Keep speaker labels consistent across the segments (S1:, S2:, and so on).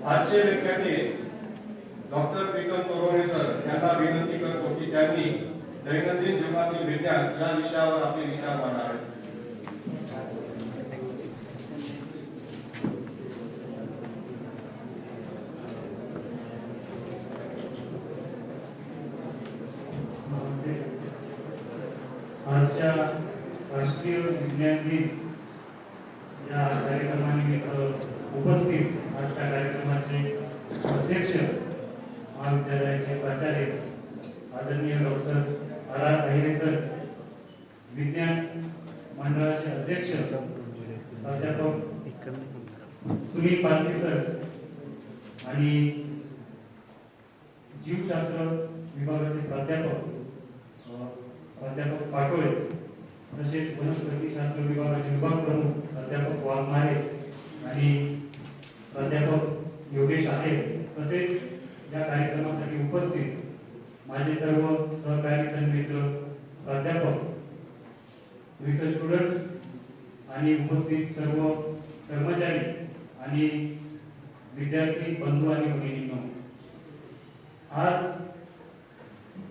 S1: आजचे व्याख्याते doctor Pritam Torvane sir यांना विनंती करतो की त्यांनी दैनंदिन जीवनातील विज्ञान या विषयावर आपले विचार मांडावे.
S2: आजच्या राष्ट्रीय विज्ञान दिन या कार्यक्रमानिमित्त उपस्थित आजच्या कार्यक्रमाचे अध्यक्ष महाविद्यालयाचे प्राचार्य आदरणीय डॉक्टर आर अहिरे सर, विज्ञान मंडळाचे अध्यक्ष प्राध्यापक सुनील पालके सर आणि जीवशास्त्र विभागाचे प्राध्यापक पाटोळे, तसेच वनस्पतीशास्त्र विभागाचे विभाग प्रमुख प्राध्यापक वाघमारे आणि प्राध्यापक योगेश आहे, तसेच या कार्यक्रमासाठी उपस्थित माझे सर्व सहकारी सन्मित्र, प्राध्यापक, रिसर्च स्टुडंट्स आणि उपस्थित सर्व कर्मचारी आणि विद्यार्थी बंधू आणि भगिनींनो, आज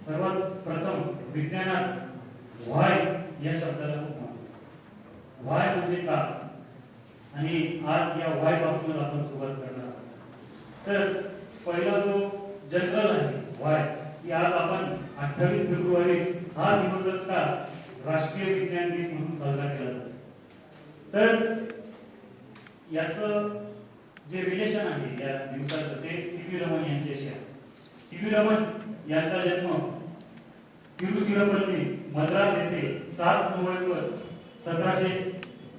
S2: सर्वात प्रथम विज्ञानात व्हाय या शब्दाला खूप महत्त्व. व्हाय म्हणजे का, आणि आज या व्हाय पासून आपण सुरुवात करणार आहोत. तर पहिला जो जनरल आहे व्हाय, की आज आपण 28 फेब्रुवारी हा दिवसच का राष्ट्रीय विज्ञान दिन म्हणून साजरा केला जातो. तर याचं जे रिलेशन आहे या दिवसाचं ते सी.व्ही. रमन यांच्याशी आहे. सी.व्ही. रमन यांचा जन्म तिरुचिरापल्ली, मद्रास येथे 7 नोव्हेंबर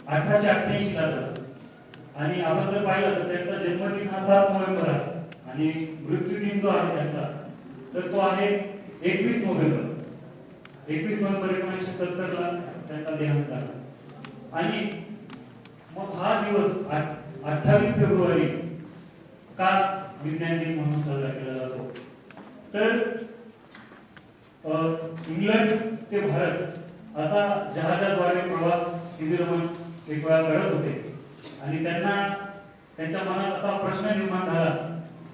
S2: 1888 झाला. आणि आपण जर पाहिलं तर त्यांचा जन्मदिन हा 7 नोव्हेंबर आहे आणि मृत्यूदिन जो आहे त्यांचा तर तो आहे 21 नोव्हेंबर. 21 नोव्हेंबर 1970 ला त्यांचा देहांत झाला. आणि मग हा दिवस 28 फेब्रुवारी का विज्ञान दिन म्हणून साजरा केला जातो. तर इंग्लंड ते भारत असा जहाजाद्वारे प्रवास सी.व्ही. रमन एक वेळा करत होते आणि त्यांना त्यांच्या मनात असा प्रश्न निर्माण झाला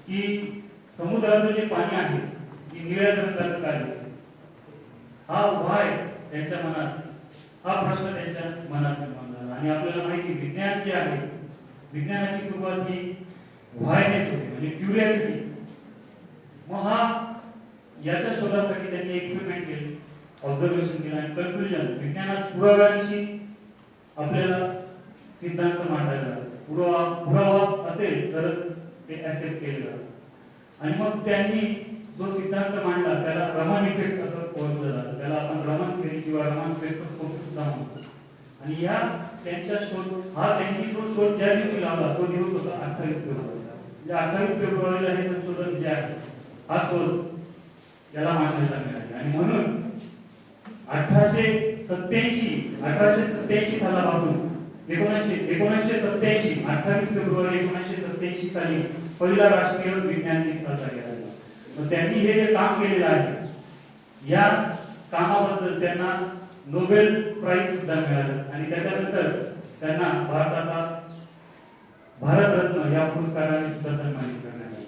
S2: की समुद्राचं जे पाणी आहे ते निळ्या रंगाचं का दिसतं. हा व्हाय त्यांच्या मनात, हा प्रश्न त्यांच्या मनात निर्माण झाला. आणि आपल्याला माहिती विज्ञान जे आहे, विज्ञानाची सुरुवात ही व्हायनेच होते, म्हणजे क्युरिओसिटी. मग हा याच्या शोधासाठी त्यांनी एक्सपेरिमेंट केले, ऑब्झर्वेशन केलं आणि कन्क्लुजन, विज्ञानात पुराव्याविषयी आपल्याला सिद्धांत मांडायला पुरावा असेल तरच ते ऍक्सेप्ट केले जातं. आणि मग त्यांनी जो सिद्धांत मांडला त्याला रमन इफेक्ट असं ओळखलं जातं. त्याला आपण रमन थेरी किंवा रमन स्पेक्ट्रोस्कोपी सुद्धा म्हणतो. आणि या त्यांच्या शोध, हा त्यांनी जो शोध ज्या दिवशी लावला तो दिवस होता 28 फेब्रुवारी. म्हणजे 28 फेब्रुवारीला हे संशोधन जे आहे, हा शोध याला मान्यता मिळाली. आणि म्हणून 1887 सालापासून 1987 28 फेब्रुवारी 1987 साली पहिला राष्ट्रीय विज्ञान दिन साजरा केला गेला. मग त्यांनी हे जे काम केलेलं आहे या कामाबद्दल त्यांना नोबेल प्राइज सुद्धा मिळालं. आणि त्याच्यानंतर त्यांना भारताचा भारतरत्न या पुरस्काराने सुद्धा सन्मानित करण्यात आले.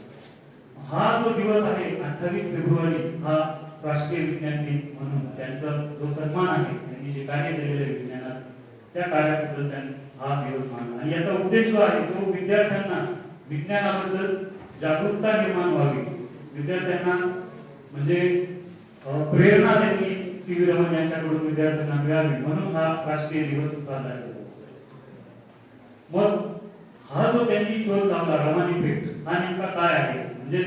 S2: हा जो दिवस आहे 28 फेब्रुवारी हा राष्ट्रीय विज्ञान दिन म्हणून त्यांचा जो सन्मान आहे, त्यांनी जे कार्य केलेले आहे विज्ञानात त्या कार्याबद्दल त्यांनी हा दिवस मानला. आणि याचा उद्देश जो आहे तो विद्यार्थ्यांना विज्ञानाबद्दल जागरूकता निर्माण व्हावी, विद्यार्थ्यांना म्हणजे प्रेरणा त्यांनी सी.व्ही. रमन यांच्याकडून विद्यार्थ्यांना मिळावी म्हणून हा राष्ट्रीय दिवस साजरा केला. मग हा जो त्यांनी शोध लावला रमन इफेक्ट, हा नेमका काय आहे, म्हणजे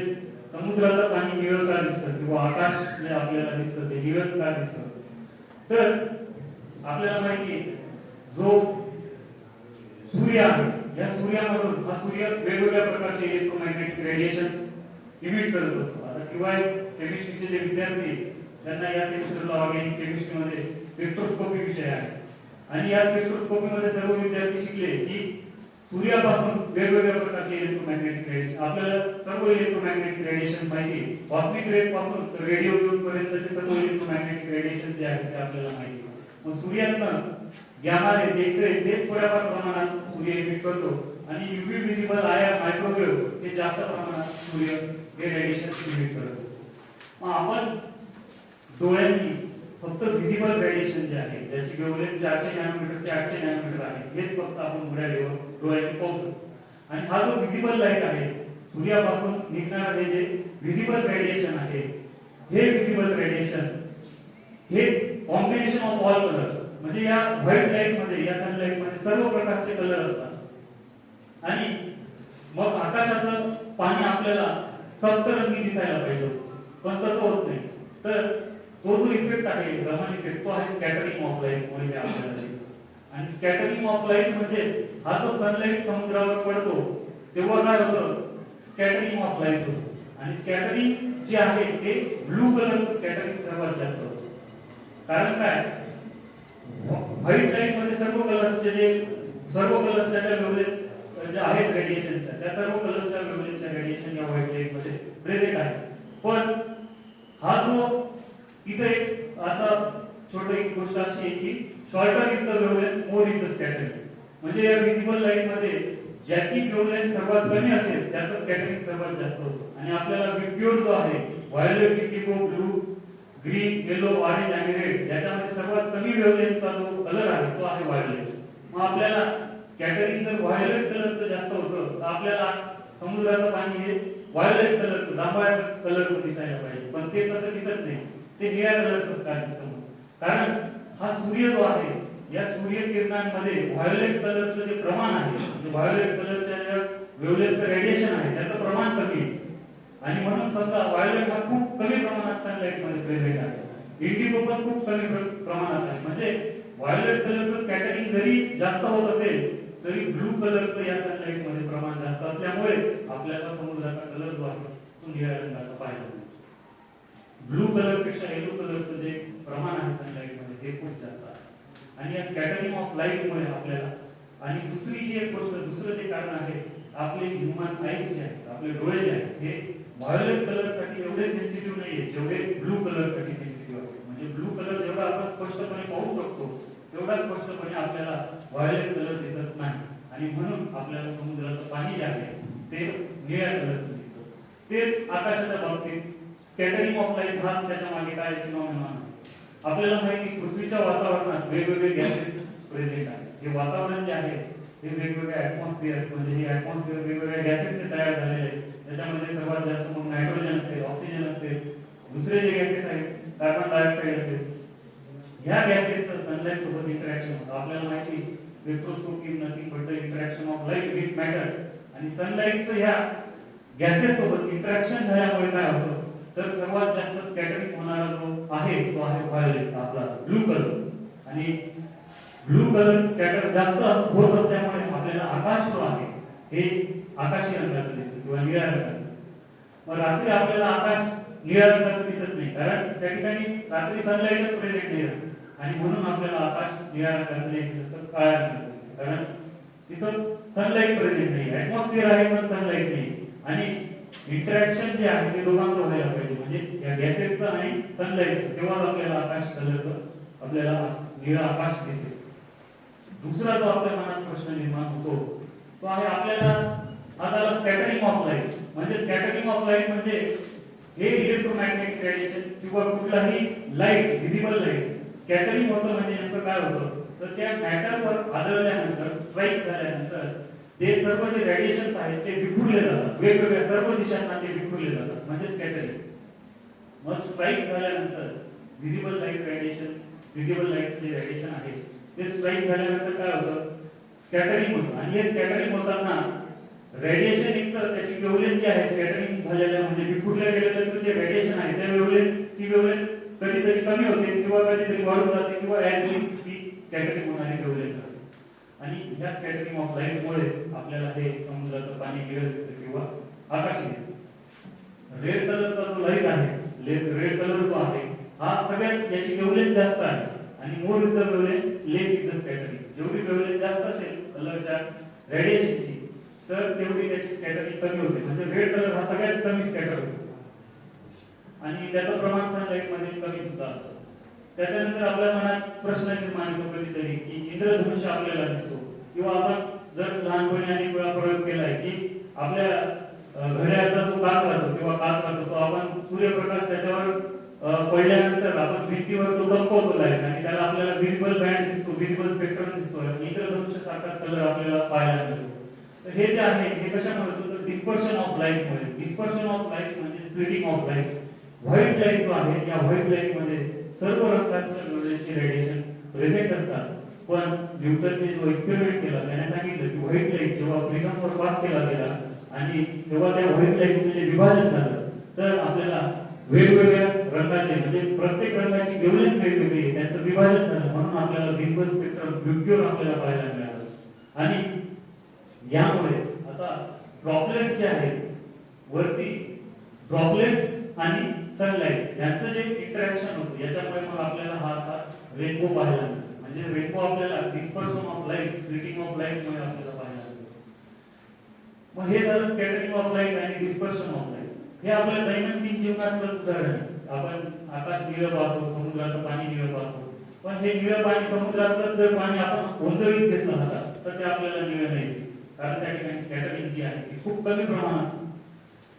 S2: समुद्राचं पाणी निळं का दिसतं किंवा आकाश जे आपल्याला दिसतं ते निळं का दिसतं. तर आपल्याला माहिती जो सूर्य आहे, या सूर्यामधून हा सूर्य वेगवेगळ्या प्रकारचे इलेक्ट्रोमॅग्नेटिक रेडिएशन्स इमिट करत असतो. आता किंवा केमिस्ट्रीचे जे विद्यार्थी त्यांना या सेमिस्टरला ऑर्गॅनिक केमिस्ट्रीमध्ये स्पेक्ट्रोस्कोपी विषय आहे. आणि या स्पेक्ट्रोस्कोपीमध्ये सर्व विद्यार्थी शिकले की सूर्यापासून वेगवेगळ्या प्रकारचे इलेक्ट्रोमॅग्नेटिक रेडिएशन, आपल्याला सर्व इलेक्ट्रोमॅग्नेटिक रेडिएशन माहिती, कॉस्मिक रेज पासून तर रेडिओ वेव्ह पर्यंतचे सर्व इलेक्ट्रोमॅग्नेटिक रेडिएशन जे आहे ते आपल्याला माहिती. मग सूर्यातनं गॅमा रेज, एक्स रे हे थोड्याफार प्रमाणात सूर्य इमिट करतो आणि युव्ही विजिबल आयआर मायक्रोवेव्ह हे जास्त प्रमाणात सूर्य हे रेडिएशन इमिट करतो। मग आपण डोळ्यांनी फक्त विजिबल रेडिएशन जे आहे ज्याची वेव्हलेंथ 400 नॅनोमीटर ते 800 नॅनोमीटर आहे हेच फक्त आपण उघड्या डोळ्यांनी पाहतो। आणि हा जो विजिबल लाईट आहे सूर्यापासून निघणारे जे विजिबल रेडिएशन आहे हे विजिबल रेडिएशन हे कॉम्बिनेशन ऑफ ऑल कलर्स म्हणजे या व्हाईट लाईट मध्ये या सनलाईट मध्ये सर्व प्रकारचे कलर असतात। आणि मग आकाशाचं पाणी आपल्याला सप्तरंगी दिसायला पाहिजे पण तसं होत नाही। तर तो जो इफेक्ट आहे रमन इफेक्ट तो आहे स्कॅटरिंग ऑफ लाईट मुळे हे आपल्याला दिसतं। आणि स्कॅटरिंग ऑफ लाईट म्हणजे हा जो सनलाईट समुद्रावर पडतो तेव्हा काय होतं स्कॅटरिंग ऑफ लाईट होतं। आणि स्कॅटरिंग जे आहे ते ब्लू कलरचं स्कॅटरिंग सर्वात जास्त होतं। कारण काय व्हाईट लाईट मध्ये सर्व कलरच्या ज्या वेव्हलेंथ जे आहेत रेडिएशनच्या त्या सर्व कलरच्या वेव्हलेंथच्या रेडिएशन या व्हाईट लाईट मध्ये प्रेझेंट आहे। पण हा जो इथे एक असा छोटी एक गोष्ट अशी आहे की shorter is the wavelength more is the scattering म्हणजे या विजिबल लाईट मध्ये ज्याची वेव्हलेंथ सर्वात कमी असेल त्याचं स्कॅटरिंग सर्वात जास्त होतं। आणि आपल्याला विप्युअर जो आहे violet Indigo blue green yellow orange आणि रेड याच्यामध्ये सर्वात कमी वेव्हलेंथचा जो कलर आहे तो आहे व्हायोलेट। मग आपल्याला स्कॅटरिंग जर व्हायोलेट कलरचं जास्त होतं तर आपल्याला समुद्राचं पाणी हे व्हायोलेट कलरचं जांभळ्या कलरचं दिसायला पाहिजे पण ते तसं दिसत नाही ते निळ्या कलरचं का दिसतं। कारण हा सूर्य जो आहे या सूर्यकिरणांमध्ये व्हायोलेट कलरचं जे प्रमाण आहे म्हणजे व्हायोलेट कलरच्या ज्या वेव्हलेंथचं रेडिएशन आहे त्याचं प्रमाण कमी आहे। आणि म्हणून समजा व्हायोलेट हा खूप कमी प्रमाणात सनलाईट मध्ये प्रेझेंट आहे इंडिगो पण खूप कमी प्रमाणात आहे। म्हणजे व्हायोलेट कलरचं स्कॅटरिंग जरी जास्त होत असेल तरी ब्लू कलरचं या सनलाईट मध्ये प्रमाण जास्त असल्यामुळे आपल्याला समुद्राचा कलर जो आहे तो निळ्या रंगाचा पाहायला मिळतो। ब्लू कलर पेक्षा येलो कलरचं जे प्रमाण आहे सनलाईट मध्ये ते खूप जास्त आहे। आणि या स्कॅटरिंग ऑफ लाईट मुळे आपल्याला आणि दुसरी जी एक गोष्ट दुसरं जे कारण आहे आपले ह्युमन आईज जे आहेत आपले डोळे जे आहेत हे व्हायोलेट कलर साठी एवढे सेन्सिटिव्ह नाहीये जेवढे ब्लू कलर साठी सेन्सिटिव्ह आहे। म्हणजे ब्लू कलर जेवढा आपण स्पष्टपणे पाहू शकतो तेवढा स्पष्टपणे आपल्याला व्हायोलेट कलर दिसत नाही। आणि म्हणून आपल्याला समुद्राचं पाणी जे आहे ते निळ्या कलरचं दिसतं। तेच आकाशाच्या बाबतीत स्कॅटरिंग ऑफ लाईट हा त्याच्या मागे काय फिनॉमिनॉन आहे। आपल्याला माहिती पृथ्वीच्या वातावरणात वेगवेगळे गॅसेस प्रेझेंट आहेत। जे वातावरण जे आहे हे वेगवेगळे ऍटमॉस्फिअर म्हणजे हे ऍटमॉस्फिअर वेगवेगळ्या गॅसेसने तयार झालेले आहेत। त्याच्यामध्ये सर्वात जास्त मग नायट्रोजन असेल ऑक्सिजन असेल दुसरे जे गॅसेस आहेत कार्बन डायऑक्साईड असेल ह्या गॅसेसचं सनलाईट सोबत इंटरॅक्शन होतं। आपल्याला माहिती spectroscopy nothing but the interaction of light with matter आणि सनलाईटचं ह्या गॅसेस सोबत इंटरॅक्शन झाल्यामुळे काय होतं तर सर्वात जास्त स्कॅटरिंग होणारा जो आहे तो आहे व्हायोलेट आपला ब्लू कलर। आणि ब्लू कलर स्कॅटर जास्त होत असल्यामुळे आपल्याला आकाश जो आहे हे आकाशी रंगाचं दिसतं किंवा निळ्या रंगाचं। मग रात्री आपल्याला आकाश निळ्या रंगाचं दिसत नाही कारण त्या ठिकाणी रात्री सनलाईटच प्रेझेंट नाही राहत आणि म्हणून आपल्याला आकाश निळ्या रंगाचं नाही दिसत तर काळ्या रंगाचं दिसतं कारण तिथं सनलाईट प्रेझेंट नाही ऍटमॉस्फिअर आहे पण सनलाईट नाही। आणि इंटरॅक्शन जे आहे ते दोघांचं व्हायला पाहिजे म्हणजे या गॅसेसचं आणि सनलाईट तेव्हाच आपल्याला आकाश कलरचं आपल्याला निळं आकाश दिसेल। दुसरा जो आपल्या मनात प्रश्न निर्माण होतो तो आहे आपल्याला आता स्कॅटरिंग ऑफ लाईट म्हणजे स्कॅटरिंग ऑफ लाईट म्हणजे हे इलेक्ट्रोमॅग्नेटिक रेडिएशन किंवा कुठलाही लाईट विजिबल लाईट स्कॅटरिंग होतं म्हणजे नेमकं काय होतं तर त्या मॅटरवर आदळल्यानंतर स्ट्राईक झाल्यानंतर ते सर्व जे रेडिएशन्स आहेत ते विखुरले जातात वेगवेगळ्या सर्व दिशांना ते विखुरले जातात म्हणजे स्कॅटरिंग। मग स्ट्राईक झाल्यानंतर visible light radiation visible light जे रेडिएशन आहे ते स्ट्राईक झाल्यानंतर काय होतं स्कॅटरिंग होतं। आणि हे स्कॅटरिंग होताना रेडिएशन एक तर त्याची वेव्हलेंथ जी आहे स्कॅटरिंग झालेल्या म्हणजे विखुरल्या गेलेलं जे रेडिएशन आहे त्या ती वेव्हलेंथ कधीतरी कमी होते किंवा कधीतरी वाढून जाते किंवा ऍज ती स्कॅटरिंग होणारी वेव्हलेंथ असते। आणि ह्या स्कॅटरिंग ऑफ लाईट मुळे आपल्याला हे समुद्राचं पाणी निळं दिसतं किंवा आकाशी दिसतं। रेड कलरचा जो लाईट आहे रेड कलर जो आहे हा सगळ्यात याची वेव्हलेंथ जास्त आहे आणि more is the wavelength less is the scattering. जेवढी वेव्हलेंथ जास्त असेल कलरच्या रेडिएशनची तर तेवढी त्याची स्कॅटरिंग कमी होते म्हणजे रेड कलर हा सगळ्यात कमी स्कॅटर होतो आणि त्याचं प्रमाण सनलाईट मध्ये कमी सुद्धा असतं। त्याच्यानंतर आपल्या मनात प्रश्न निर्माण होतो कधीतरी की इंद्रधनुष्य आपल्याला दिसतो किंवा आपण जर लहानपणी अनेक वेळा प्रयोग केलाय की आपल्या घड्याळाचा जो काच राहतो किंवा काच राहतो तो आपण सूर्यप्रकाश त्याच्यावर पडल्यानंतर आपण भिंतीवर तो चमकवतो लाईट आणि त्याला आपल्याला व्हिजिबल बँड दिसतो, व्हिजिबल स्पेक्ट्रम दिसतो, इंद्रधनुष्य सारखाच कलर आपल्याला पाहायला मिळतो. तर हे जे आहे हे कशामुळे होतं तर डिस्पर्शन ऑफ लाईट मुळे. डिस्पर्शन ऑफ लाईट म्हणजे splitting of light. White light जो आहे या व्हाईट लाईट मध्ये सर्व रंगाचे रेडिएशन प्रेझेंट असतात. पण न्यूटनने जो एक्सपेरिमेंट केला त्याने सांगितलं की व्हाईट लाईट जेव्हा प्रिझमवर पास केला गेला आणि तेव्हा त्या व्हाईट लाईट मध्ये विभाजन झालं तर आपल्याला वेगवेगळ्या रंगाचे म्हणजे प्रत्येक रंगाची वेवलेंथ वेगवेगळी आहे, त्यांचं विभाजन झालं म्हणून आपल्याला व्हिजिबल स्पेक्ट्रम ब्युक्युअर आपल्याला पाहायला मिळालं. आणि यामुळे आता ड्रॉपलेट्स जे आहेत वरती ड्रॉपलेट्स आणि सनलाइट यांचं जे इंटरॅक्शन होतं याच्यामुळे मग आपल्याला हा असा रेनबो पाहायला मिळतो. म्हणजे रेनबो आपल्याला dispersion of light, splitting of light मुळे आपल्याला पाहायला मिळतो. मग हे झालं स्कॅटरिंग ऑफ लाईट आणि डिस्पर्शन ऑफ लाईट. हे आपल्या दैनंदिन जीवनातलं उदाहरण आहे. आपण आकाश निळं पाहतो, समुद्राचं पाणी निळं पाहतो, पण हे निळं पाणी समुद्रातलं जर पाणी आपण ओंजळीत घेतलं हातात तर ते आपल्याला निळं नाही, कारण त्या ठिकाणी स्कॅटरिंग जी आहे ती खूप कमी प्रमाणात.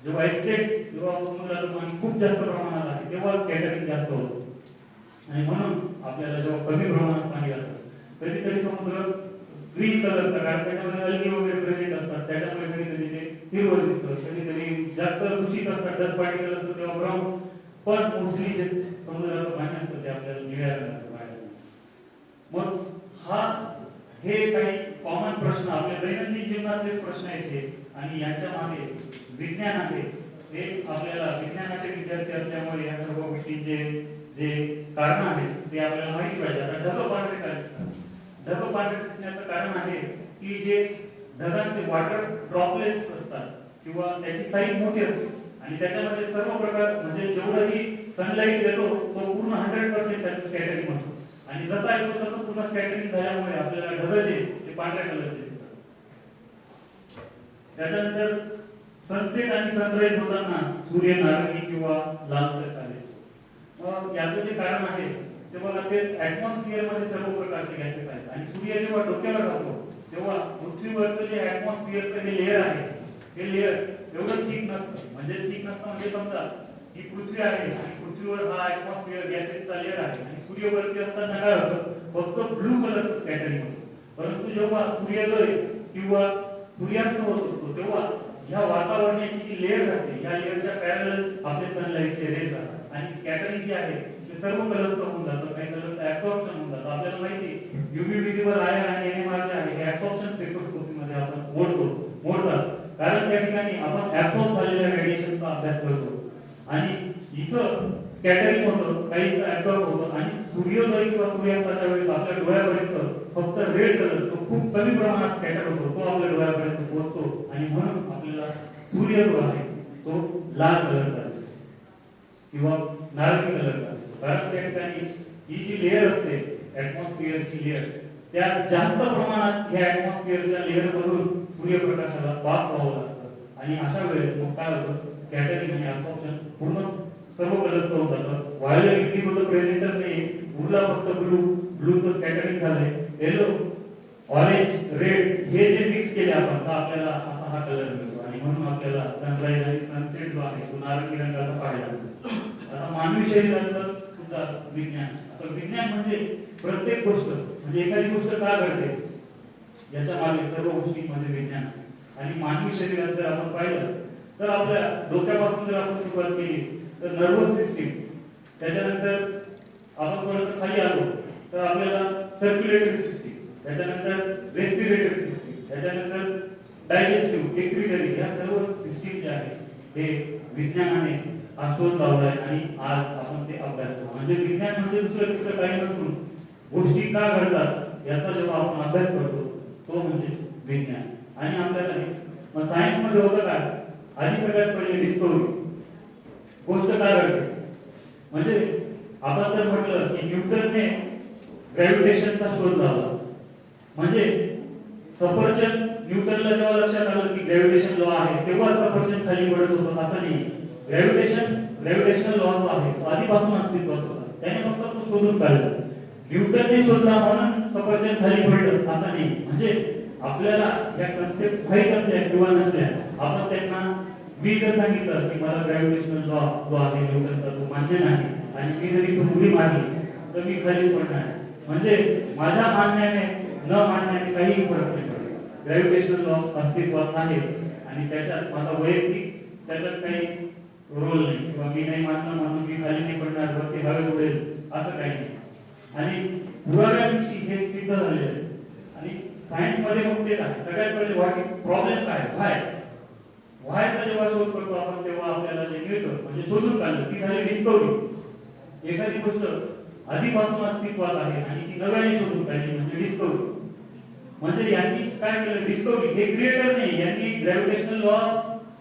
S2: जेव्हा एक्सटेंट जेव्हा समुद्राचं पाणी खूप जास्त प्रमाणात आहे तेव्हा स्कॅटरिंग जास्त होतं. आणि म्हणून आपल्याला जेव्हा कमी प्रमाणात पाणी असतं कधीतरी समुद्र ग्रीन कलरचा, कारण त्याच्यामध्ये अल्गे वगैरे प्रेझेंट असतात, त्याच्यामुळे कधीतरी ते हिरवं दिसतं, कधीतरी जास्त दूषित असतात, डस्ट पार्टिकल असतं तेव्हा ब्राऊन. पण मोस्टली जे समुद्राचं पाणी असतं ते आपल्याला निळ्या रंगाचं पाहायला मिळतं. मग हे काही कॉमन प्रश्न आपल्या दैनंदिन जीवनातले प्रश्न आहेत हे, आणि यांच्या मागे विज्ञान आहे. हे आपल्याला विज्ञानाचे विद्यार्थी असल्यामुळे या सर्व गोष्टींचे जे कारण आहेत ते आपल्याला माहिती पाहिजे. आता ढग पांढरे का दिसतात? ढग पांढरे दिसण्याचं कारण आहे की जे ढगांचे वॉटर ड्रॉपलेट्स असतात किंवा त्याची साईज मोठी असते आणि त्याच्यामध्ये सर्व प्रकार म्हणजे जेवढंही सनलाईट येतो तो पूर्ण 100% त्याचं स्कॅटरिंग होतो आणि जसा येतो तसं पूर्ण स्कॅटरिंग झाल्यामुळे आपल्याला ढग जे ते पांढऱ्या कलरचे दिसतात. त्याच्यानंतर सनसेट आणि सनराईज होताना सूर्य नारंगी किंवा लालसर चालेल. मग याचं जे कारण आहे ते बघा, ते ऍटमॉस्फिअर मध्ये सर्व प्रकारचे गॅसेस आहेत आणि सूर्य जेव्हा डोक्यावर राहतो तेव्हा पृथ्वीवरचं जे ऍटमॉस्फिअरचं हे लेअर आहे हे लेअर एवढं थिक नसतं. म्हणजे थिक नसतं म्हणजे समजा ही पृथ्वी आहे आणि पृथ्वीवर हा ऍटमॉस्फिअर गॅसेसचा लेअर आहे आणि सूर्यवरती असताना काय होतं फक्त ब्लू कलरचं स्कॅटरिंग होतं. परंतु जेव्हा सूर्योदय किंवा सूर्यास्त होत असतो तेव्हा ह्या वातावरणाची जी लेअर राहते या लेअरच्या पॅरलल आपले सनलाईटचे रेज राहतात आणि स्कॅटरिंग जी आहे ते सर्व कलरचं होऊन जातं, काही कलरचं ऍब्सॉर्प्शन होऊन जातं. आपल्याला माहिती युव्ही विजिबल आहे आणि एनएमआर जे आहे हे ऍब्सॉर्प्शन स्पेक्ट्रोस्कोपी मध्ये आपण मोडतात, कारण त्या ठिकाणी आपण ऍब्सॉर्ब झालेल्या रेडिएशनचा अभ्यास करतो आणि इथं स्कॅटरिंग होतं, काहीचं ऍब्सॉर्ब होतं आणि सूर्योदय किंवा सूर्यास्ताच्या वेळेस आपल्या डोळ्यापर्यंत फक्त रेड कलर तो खूप कमी प्रमाणात स्कॅटर होतो, तो आपल्या डोळ्यापर्यंत पोहोचतो आणि म्हणून आपल्याला सूर्य जो आहे तो लाल कलरचा दिसतो किंवा नारंगी कलरचा दिसतो. कारण त्या ठिकाणी ही जी लेअर असते ऍटमॉस्फिअरची लेअर त्या जास्त प्रमाणात या ऍटमॉस्फिअरच्या लेअर मधून सूर्यप्रकाशाला पास व्हावं लागतं आणि अशा वेळेस मग काय होतं स्कॅटरिंग आणि ऍब्सॉर्प्शन पूर्ण सर्व कलरचं होऊन जातं. व्हायोलेट इंडिगोचं प्रेझेंटच नाही, उरला फक्त ब्लूचं स्कॅटरिंग झालंय, येलो ऑरेंज रेड हे जे मिक्स केले आपण तर आपल्याला असा हा कलर मिळतो आणि म्हणून आपल्याला सनराईज आणि सनसेट जो आहे तो नारंगी रंगाचा पाहायला मिळतो. आता मानवी शरीराचं सुद्धा विज्ञान. आता विज्ञान म्हणजे प्रत्येक गोष्ट म्हणजे एखादी गोष्ट का घडते याच्या मागे सर्व गोष्टींमध्ये विज्ञान आहे. आणि मानवी शरीरात जर आपण पाहिलं तर आपल्या डोक्यापासून जर आपण सुरुवात केली तर नर्वस सिस्टीम, त्याच्यानंतर आपण थोडंसं खाली आलो तर आपल्याला सर्क्युलेटरी सिस्टीम, त्याच्यानंतर रेस्पिरेटरी सिस्टीम, त्याच्यानंतर डायजेस्टिव्ह, एक्सक्रिटरी, या सर्व सिस्टीम जे आहे हे विज्ञानाने शोध लावलाय आणि आज आपण ते अभ्यास करतो. म्हणजे विज्ञान म्हणजे दुसरं काही नसून गोष्टी का घडतात याचा जेव्हा आपण अभ्यास करतो तो म्हणजे विज्ञान. आणि आपल्याला मग सायन्स मध्ये होतं काय, आधी सगळ्यात पहिले डिस्कवरी, गोष्ट का घडते. म्हणजे आपण जर म्हटलं की न्यूटनने ग्रॅव्हिटेशनचा शोध लावला, म्हणजे सफरचंद न्यूटनला जेव्हा लक्षात आलं की ग्रॅव्हिटेशन लॉ आहे तेव्हा सफरचंद खाली पडत होतं असं नाही. ग्रॅव्हिटेशनल लॉ जो आहे तो आधीपासून अस्तित्वात होता, त्याने फक्त तो शोधून काढला. न्यूटनने शोधला म्हणून सफरचंद खाली पडलं असं नाही. म्हणजे आपल्याला या कन्सेप्ट माहीत असल्या किंवा नसल्या, आपण त्यांना मी जर सांगितलं की मला ग्रॅव्हिटेशनल लॉ जो आहे न्यूटनचा तो मान्य नाही आणि मी जरी तो उडी मारली तर मी खाली पडणार, म्हणजे माझ्या मानण्याने न मानण्याने काहीही फरक नाही पडत. ग्रॅव्हिटेशनल लॉ अस्तित्वात आहे आणि त्याच्यात माझा वैयक्तिक त्याच्यात काही रोल नाही, किंवा मी नाही मानलं म्हणून मी खाली नाही पडणार, वरती हवेत उडेल असं काही नाही. आणि पुराव्याविषयी हे सिद्ध झालेलं आहे. आणि सायन्स मध्ये मग तेच आहे, सगळ्यात पहिले वाट प्रॉब्लेम काय व्हायचा जेव्हा शोध करतो आपण तेव्हा आपल्याला जे मिळतं म्हणजे शोधून काढलं ती झाली डिस्कवरी. एखादी गोष्ट आधीपासून अस्तित्वात आहे आणि ती नव्याने शोधून काढली म्हणजे डिस्कवरी. म्हणजे यांनी काय केलं, डिस्कवरी हे क्रिएटर नाही, यांनी ग्रॅव्हिटेशनल लॉ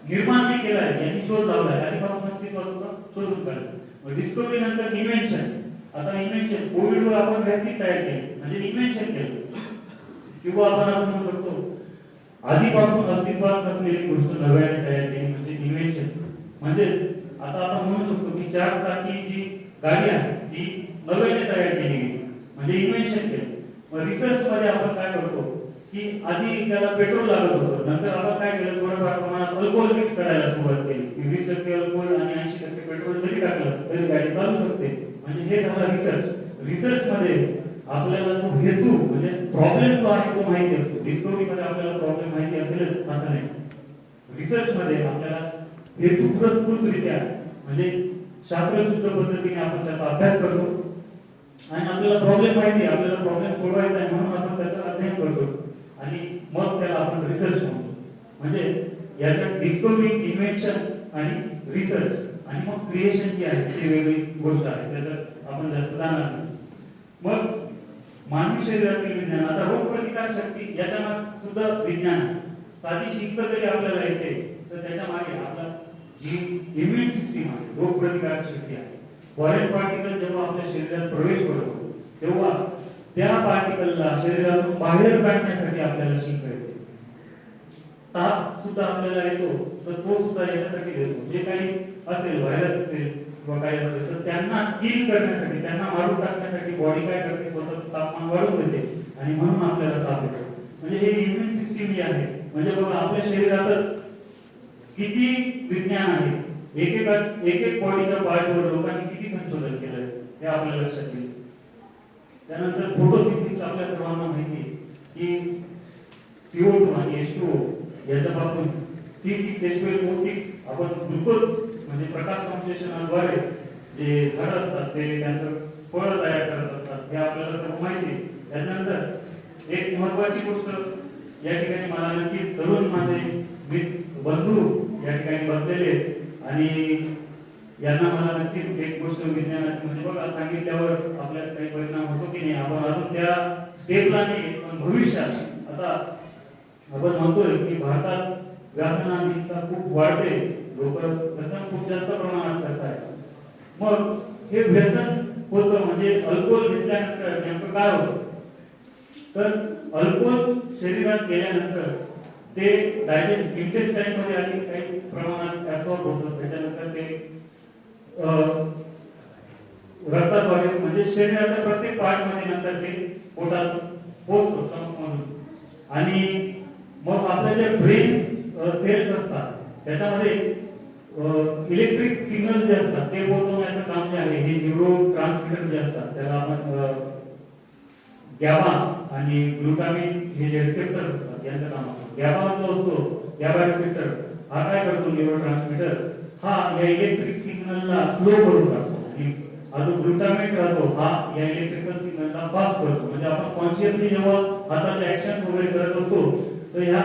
S2: निर्माण नाही केलाय, यांनी शोध लावलाय, आधीपासून अस्तित्वात होता शोधून काढलं. डिस्कवरी नंतर इन्व्हेन्शन. आता इन्व्हेन्शन, कोविडवर आपण व्हॅक्सिन तयार केली म्हणजे इन्व्हेन्शन केलं, किंवा आपण असं म्हणू शकतो आधीपासून अस्तित्वात नसलेली गोष्ट नव्याने तयार केली म्हणजे इन्व्हेन्शन. म्हणजे आता आपण म्हणू शकतो की 4 चाकी जी गाडी आहे ती नव्याने तयार केली गेली म्हणजे इन्व्हेन्शन केलं. मग रिसर्च मध्ये आपण काय करतो की आधी त्याला पेट्रोल लागत होतं, नंतर आपण काय केलं थोडंफार प्रमाणात अल्कोहोल मिक्स करायला सुरुवात केली की 20% अल्कोहोल आणि 80% पेट्रोल जरी टाकलं तरी गाडी चालू शकते. म्हणजे हे झालं रिसर्च. रिसर्च मध्ये आपल्याला तो हेतू म्हणजे प्रॉब्लेम जो आहे तो माहिती असतो. डिस्कवरी मध्ये आपल्याला प्रॉब्लेम माहिती असेलच असं नाही. रिसर्च मध्ये आपल्याला हेतू प्रस्तुतरित्या म्हणजे शास्त्रशुद्ध पद्धतीने आपण त्याचा अभ्यास करतो आणि आपल्याला प्रॉब्लेम माहिती, आपल्याला प्रॉब्लेम सोडवायचा आहे म्हणून आपण त्याचा अध्ययन करतो आणि मग त्याला आपण रिसर्च म्हणतो. म्हणजे याच्यात डिस्कवरी, इन्व्हेन्शन आणि रिसर्च आणि मग क्रिएशन जी आहे ती वेगळी गोष्ट आहे, त्याच्यात आपण जास्त जाणार नाही. मग मानवी शरीरातील विज्ञान, आता रोग प्रतिकार शक्ती याच्या मागे सुद्धा विज्ञान आहे. साधी शिंक जरी आपल्याला येते तर त्याच्या मागे आपला जी इम्युन सिस्टीम आहे, रोग प्रतिकार शक्ती आहे. फॉरेन पार्टिकल जेव्हा आपल्या शरीरात प्रवेश करतो तेव्हा त्या पार्टिकलला शरीरातून बाहेर काढण्यासाठी आपल्याला शिंक येते. ताप सुद्धा आपल्याला येतो तर तो सुद्धा याच्यासाठी येतो, जे काही असेल व्हायरस असेल किंवा काही असेल तर त्यांना किल करण्यासाठी, त्यांना मारून टाकण्यासाठी बॉडी काय करते, स्वतःचं तापमान वाढवून देते आणि म्हणून आपल्याला ताप येतो. म्हणजे हे इम्युन सिस्टीम जी आहे, म्हणजे बघा आपल्या शरीरातच किती विज्ञान आहे. एक बॉडीच्या पार्टवर लोकांनी किती संशोधन केलं हे आपल्याला लक्षात येईल. त्यानंतर फोटोसिंथेसिस आपल्या सर्वांना माहिती आहे की CO2 आणि H2O याच्यापासून C6H12O6 आपण ग्लुकोज म्हणजे प्रकाश संश्लेषणाद्वारे जे झाड असतात ते त्यांचं फळ तयार करत असतात हे आपल्याला सर्व माहिती आहे. त्यानंतर एक महत्वाची गोष्ट या ठिकाणी मला नक्की तरुण माझे बंधू या ठिकाणी बसलेले आणि यांना मला नक्कीच एक गोष्ट विज्ञानाची म्हणजे बघा सांगितल्यावर आपल्याला काही परिणाम होतो की नाही, आपण अजून त्या स्टेपला नाही, पण भविष्यात आता आपण म्हणतोय की भारतात व्यसनाधीनता खूप वाढते, लोक व्यसन खूप जास्त प्रमाणात करतायत. मग हे व्यसन होतं म्हणजे अल्कोहोल घेतल्यानंतर नेमकं काय होतं, तर अल्कोहोल शरीरात गेल्यानंतर ते डायजेस्ट इंटेस्टाईन मध्ये आणि काही प्रमाणात ऍब्सॉर्ब होतं, त्याच्यानंतर ते रक्ताद्वारे म्हणजे शरीराच्या प्रत्येक पार्ट मध्ये नंतर ते पोटात पोहोचतं स्टमक मधून. आणि मग आपल्या जे ब्रेन सेल्स असतात त्याच्यामध्ये इलेक्ट्रिक सिग्नल जे असतात ते पोहोचवण्याचं काम जे आहे हे न्यूरो ट्रान्समीटर जे असतात त्याला आपण गॅबा आणि ग्लुटामिन हे जे रिसेप्टर असतात यांचं काम असतं. गॅबा जो असतो गॅबा रिसेप्टर हा काय करतो, न्यूरो ट्रान्समीटर हा या इलेक्ट्रिक सिग्नलला फ्लो करून टाकतो आणि हा जो ग्लुटामेट राहतो हा या इलेक्ट्रिकल सिग्नलला पास करतो. म्हणजे आपण कॉन्शियसली जेव्हा हाताचे ऍक्शन वगैरे करत असतो तर ह्या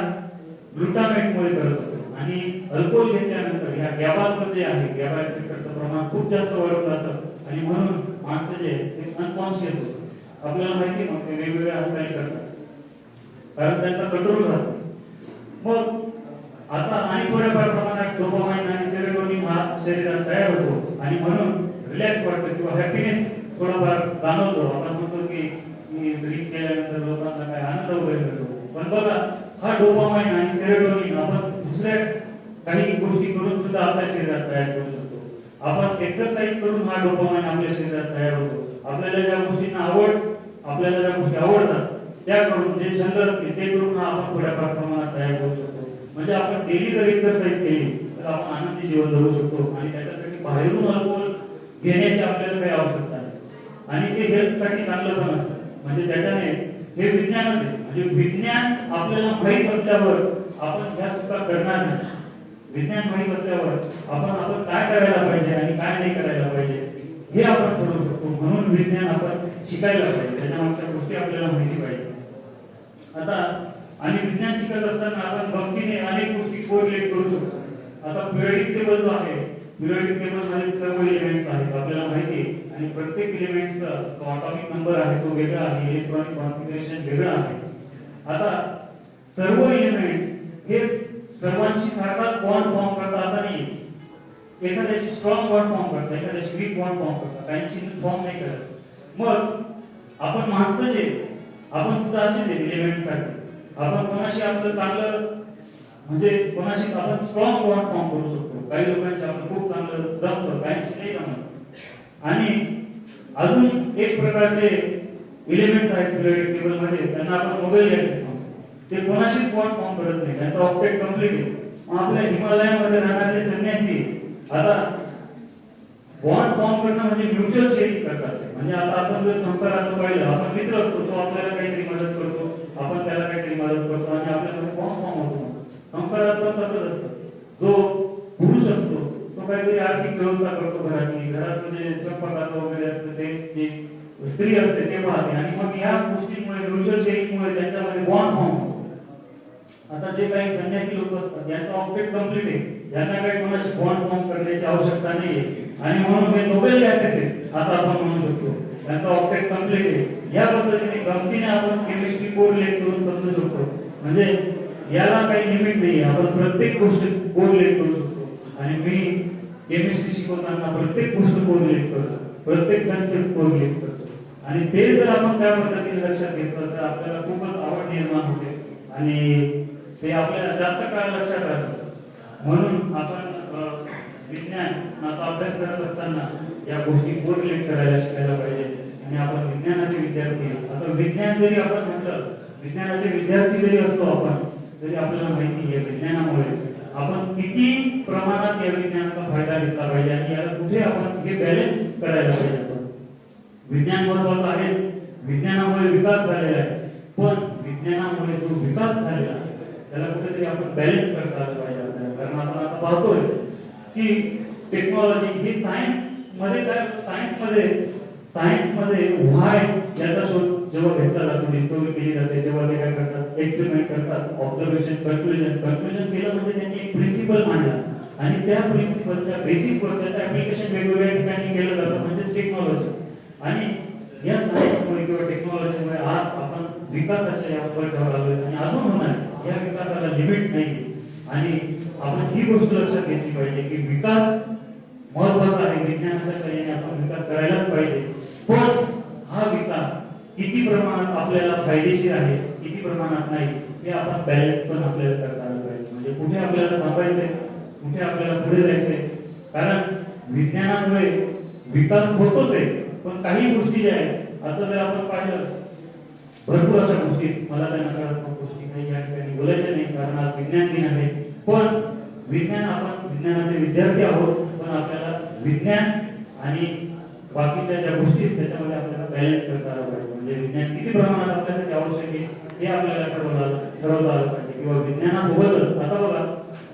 S2: ग्लुटामेट मुळे करत असतो. आणि अल्कोहोल घेतल्यानंतर या गॅबाचं जे आहे गॅबा रिसेप्टरचं प्रमाण खूप जास्त वाढत असतं आणि म्हणून माणसं जे ते अनकॉन्शियस होतं. आपल्याला माहिती मग ते वेगवेगळ्या हालचाली करतात कारण त्यांचा कंट्रोल राहतो. मग आता आणि थोड्याफार प्रमाणात डोपामाइन आणि सेरोटोनिन हा शरीरात तयार होतो आणि म्हणून रिलॅक्स वाटतं किंवा हॅपीनेस थोडाफार जाणवतो. आपण म्हणतो की ड्रिंक केल्यानंतर लोकांना काय आनंद वगैरे मिळतो, पण बघा हा डोपामाइन आणि सेरोटोनिन आपण दुसऱ्या काही गोष्टी करून सुद्धा आपल्या शरीरात तयार करू शकतो. आपण एक्सरसाइज करून हा डोपामाइन आपल्या शरीरात तयार होतो. आपल्याला ज्या गोष्टींना आपल्याला ज्या गोष्टी आवडतात त्या करून जे छंद असतील ते करून आपण थोड्याफार प्रमाणात तयार करू शकतो. म्हणजे आपण डेली जर एक्सरसाइज केली तर आपण आनंदी जीवन जगू शकतो आणि त्याच्यासाठी बाहेरून अल्कोहोल घेण्याची आपल्याला काही आवश्यकता नाही. आणि ते हेल्थसाठी चांगलं पण असतं. म्हणजे त्याच्याने हे विज्ञानच आहे. म्हणजे विज्ञान आपल्याला माहीत असल्यावर आपण ह्या चुका करणार नाही. विज्ञान माहीत असल्यावर आपण काय करायला पाहिजे आणि काय नाही करायला पाहिजे हे आपण ठरवू शकतो. म्हणून विज्ञान आपण शिकायला पाहिजे, त्याच्या मागच्या गोष्टी आपल्याला माहिती पाहिजे. आता आणि विज्ञान शिकत असताना आपण गमतीने अनेक गोष्टी कोरिलेट करू शकतो. आता पिरियडिक टेबल जो आहे, पिरियडिक टेबल मध्ये सर्व एलिमेंट्स आहेत आपल्याला माहिती आहे आणि प्रत्येक एलिमेंटचा जो ॲटॉमिक नंबर आहे तो वेगळा आहे, इलेक्ट्रॉनिक कॉन्फिगरेशन वेगळं आहे. आता सर्व एलिमेंट्स हे सर्वांशी सारखाच बॉन्ड फॉर्म करतात असं नाही. एखाद्याशी स्ट्रॉंग बॉन्ड फॉर्म करतात, एखाद्याशी वीक बॉन्ड फॉर्म करतात, काहींची फॉर्म नाही करत. मग आपण माणसं जे आपण सुद्धा असे एलिमेंट्स साठी आपण कोणाशी आपलं चांगलं म्हणजे कोणाशी आपण स्ट्रॉंग बॉन्ड फॉर्म करू शकतो. काही लोकांशी आपण खूप चांगलं जमतं, काहींशी नाही जमत. आणि अजून एक प्रकारचे एलिमेंट्स आहेत पिरियडिक टेबल मध्ये, त्यांना आपण मोबाईल गॅसेस म्हणतो. ते कोणाशीच बॉन्ड फॉर्म करत नाही, त्यांचा ऑक्टेट कंप्लीट आहे. आपल्या हिमालयामध्ये राहणारे संन्यासी आता बॉन्ड फॉर्म करणं म्हणजे म्युच्युअल शेअरिंग करतात. म्हणजे आता आपण जर संसारात पाहिलं, आपण मित्र असतो, तो आपल्याला काहीतरी मदत करतो, आपण त्याला काहीतरी मदत करतो आणि आपल्याला बॉन्ड फॉर्म होतो. संसारात पण तसंच असतं. जो पुरुष असतो तो काहीतरी आर्थिक व्यवस्था करतो घरातली, घरात जे स्वयंपाकाचं वगैरे असतं ते जे स्त्री असते ते पाहते आणि मग या गोष्टींमुळे म्युच्युअल शेअरिंगमुळे त्यांच्यामध्ये बॉन्ड फॉर्म होतो. आता जे काही संन्यासी लोक असतात यांचा ऑब्जेक्ट कंप्लीट आहे, यांना काही कोणाशी बॉन्ड फॉर्म करण्याची आवश्यकता नाहीये आणि म्हणून हे नोबेल गॅसेस आहेत आता आपण म्हणू शकतो. त्यांचा ऑब्जेक्ट कंप्लीट आहे. या पद्धतीने गमतीने आपण केमिस्ट्री कोरिलेट करून समजू शकतो. म्हणजे याला काही लिमिट नाही, आपण प्रत्येक गोष्ट कोरिलेट करू शकतो. आणि मी केमिस्ट्री शिकवताना प्रत्येक गोष्ट कोरिलेट करतो, प्रत्येक कन्सेप्ट कोरिलेट करतो. आणि ते जर आपण त्या पद्धतीने लक्षात घेतलं तर आपल्याला खूपच आवड निर्माण होते आणि ते आपल्याला जास्त काळ लक्षात राहतं. म्हणून आपण विज्ञानाचा अभ्यास करत असताना या गोष्टी कोरिलेट करायला शिकायला पाहिजे. आणि आपण विज्ञानाचे विद्यार्थी, आता विज्ञान जरी आपण म्हटलं, विज्ञानाचे विद्यार्थी जरी असतो आपण, तरी आपल्याला माहिती आहे विज्ञानामुळे आपण किती प्रमाणात या विज्ञानाचा फायदा घेतला पाहिजे आणि याला कुठे आपण हे बॅलन्स करायला पाहिजे. विज्ञान महत्वाचं आहे, विज्ञानामुळे विकास झालेला आहे, पण विज्ञानामुळे जो विकास झालेला आहे त्याला कुठेतरी आपण बॅलन्स करता आलं पाहिजे आपल्याला. कारण आपण आता पाहतोय की टेक्नॉलॉजी ही सायन्स मध्ये काय, सायन्स मध्ये व्हाय याचा शोध जेव्हा घेतला जातो, डिस्कवरी केली जाते, तेव्हा ते काय करतात, एक्सपेरिमेंट करतात, ऑब्झर्वेशन, कन्क्लुजन केलं म्हणजे त्यांनी एक प्रिन्सिपल मांडला आणि त्या प्रिन्सिपलच्या बेसिसवर त्याचं ऍप्लिकेशन वेगवेगळ्या ठिकाणी केलं जातं, म्हणजे टेक्नॉलॉजी. आणि या सायन्समुळे किंवा टेक्नॉलॉजीमुळे आज आपण विकासाच्या या पथावर आलोय आणि अजून होणार. या विकासाला लिमिट नाही आणि आपण ही गोष्ट लक्षात घेतली पाहिजे की विकास महत्वाचा आहे. विज्ञानाच्या सहाय्याने आपण विकास करायलाच पाहिजे, पण हा विकास किती प्रमाणात आपल्याला फायदेशीर आहे, किती प्रमाणात नाही, हे आपण बॅलन्स पण आपल्याला करता आलं पाहिजे. म्हणजे कुठे आपल्याला थांबायचंय, कुठे आपल्याला पुढे जायचंय. कारण विज्ञानामुळे विकास होतोच आहे, पण काही गोष्टी ज्या आहेत, आता जर आपण पाहिलं भरपूर अशा गोष्टी, मला त्या नकारात्मक गोष्टी काही या ठिकाणी बोलायच्या नाही कारण आज विज्ञान दिन आहे. पण विज्ञान, आपण विज्ञानाचे विद्यार्थी आहोत, पण आपल्याला विज्ञान आणि बाकीच्या ज्या गोष्टी आहेत त्याच्यामध्ये आपल्याला बॅलन्स करता आलं पाहिजे. म्हणजे विज्ञान किती प्रमाणात आपल्यासाठी आवश्यक आहे हे आपल्याला ठरवता आलं पाहिजे. किंवा विज्ञानासोबतच आता बघा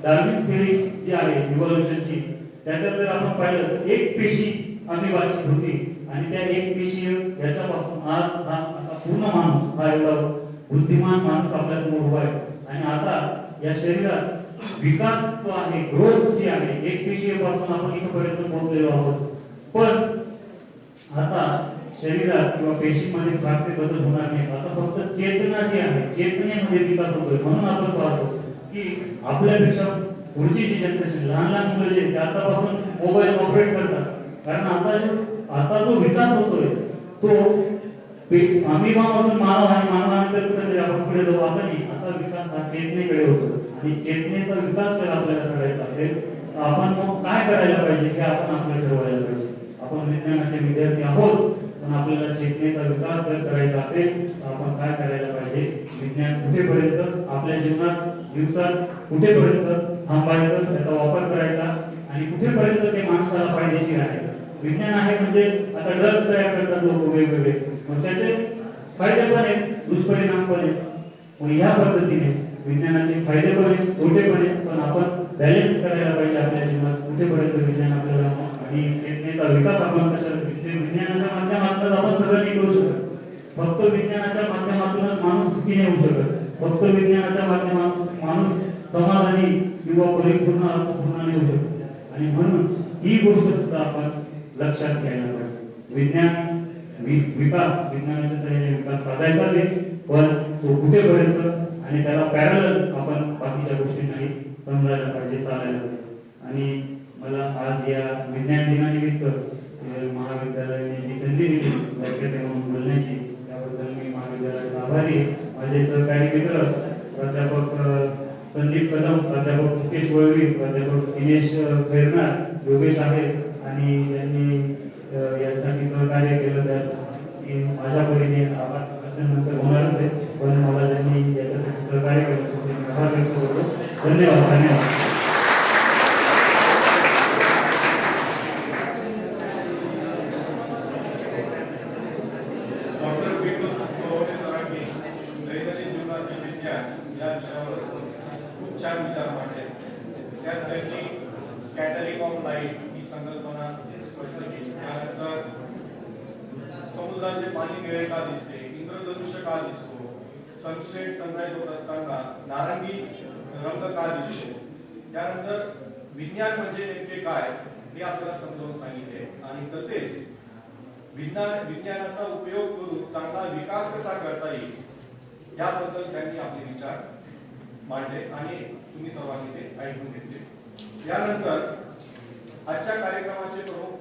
S2: डार्विन थेअरी जी आहे इव्होल्यूशनची, त्याच्यात जर आपण पाहिलं तर एक पेशी अमिबाची होती आणि त्या एक पेशी याच्यापासून आज हा असा पूर्ण माणूस, हा एवढा बुद्धिमान माणूस आपल्या समोर उभा आहे. आणि आता या शरीरात विकास जो आहे, ग्रोथ जी आहे, एक पेशीपासून आपण इथपर्यंत पोहोचलेलो आहोत. पण आता शरीरात किंवा पेशीमध्ये फारसे बदल होणार नाही. आता फक्त चेतना जी आहे, चेतनेमध्ये विकास होतोय. म्हणून आपण पाहतो की आपल्यापेक्षा पुढची जी जनरेशन, लहान लहान मुलं जे आतापासून मोबाईल ऑपरेट करतात, कारण आता जो विकास होतोय तो अमिबामधून मानव आणि मानवानंतर कुठेतरी आपण पुढे जाऊ असं नाही. आता विकास हा चेतनेकडे होतो आणि चेतनेचा विकास जर आपल्याला करायचा असेल तर आपण मग काय करायला पाहिजे हे आपण आपल्याला ठरवायला पाहिजे. आपण विज्ञानाचे विद्यार्थी आहोत, पण आपल्याला चेतनेचा विकास जर करायचा असेल तर आपण काय करायला पाहिजे, विज्ञान कुठेपर्यंत आपल्या जीवनात दिवसात कुठेपर्यंत थांबायचं, त्याचा वापर करायचा आणि कुठेपर्यंत ते माणसाला फायदेशीर आहे. विज्ञान आहे म्हणजे आता ड्रग्ज तयार करतात लोक वेगवेगळे, मग त्याचे फायदे पण आहेत, दुष्परिणाम पण आहेत. मग ह्या पद्धतीने विज्ञानाचे फायदे पण आहेत, तोटे पण आहेत, पण आपण बॅलन्स करायला पाहिजे आपल्या जीवनात कुठेपर्यंत विज्ञान आपल्याला आणि चेतनेचा विकास आपण कशा विज्ञानाच्या माध्यमातून आपण सगळं नाही करू शकत. फक्त विज्ञानाच्या माध्यमातूनच माणूस सुखी नाही होऊ शकत. फक्त विज्ञानाच्या माध्यमातून माणूस समाधानी किंवा परिपूर्ण अर्थपूर्ण नाही होऊ शकत. आणि म्हणून ही गोष्ट सुद्धा आपण लक्षात घ्यायला पाहिजे. विज्ञान विकास विज्ञानाच्या सहाय्याने विकास साधायचा आहे, पण तो कुठेपर्यंत आणि त्याला पॅरलल आपण बाकीच्या गोष्टींनाही समजायला पाहिजे, चालायला पाहिजे. आणि मला आज या विज्ञान दिनानिमित्त महाविद्यालयाने जी संधी दिली व्याख्याते म्हणून बोलण्याची, त्याबद्दल मी महाविद्यालयाचा आभारी आहे. माझे सहकारी मित्र प्राध्यापक संदीप कदम, प्राध्यापक मुकेश वळवी, प्राध्यापक दिनेश खैरनार, योगेश आहेत आणि यांनी यासाठी सहकार्य केलं. त्यास माझ्या परीने नंतर होणारच आहे, पण मला त्यांनी याच्यासाठी सहकार्य केलं, आभार व्यक्त करतो. धन्यवाद. धन्यवाद.
S1: या विषयावर खूप छान विचार मांडले. त्यात त्यांनी स्कॅटरिंग ऑफ लाईट ही संकल्पना स्पष्ट केली. त्यानंतर समुद्राचे पाणी निळे का दिसते, इंद्रधनुष्य का दिसतो, सनसेट सनराईज होत असताना नारंगी रंग का दिसतो. त्यानंतर विज्ञान म्हणजे नेमके काय हे आपल्याला समजावून सांगितले आणि तसेच विज्ञानाचा उपयोग करून चांगला विकास कसा करता येईल याबद्दल त्यांनी आपले विचार मांडले आणि तुम्ही सर्वांनी ते ऐकून घेतले. यानंतर आजच्या कार्यक्रमाचे प्रमुख